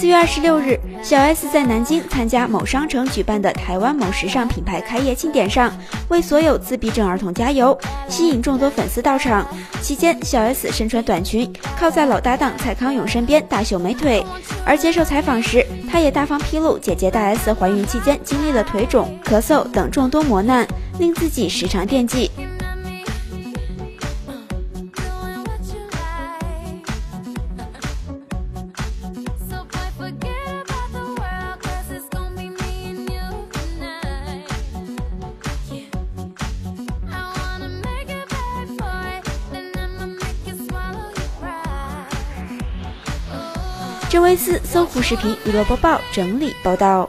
4月26日，小 S 在南京参加某商城举办的台湾某时尚品牌开业庆典上，为所有自闭症儿童加油，吸引众多粉丝到场。期间，小 S 身穿短裙，靠在老搭档蔡康永身边大秀美腿。而接受采访时，她也大方披露姐姐大 S 怀孕期间经历了腿肿、咳嗽等众多磨难，令自己时常惦记。郑维斯搜狐视频娱乐播报整理报道。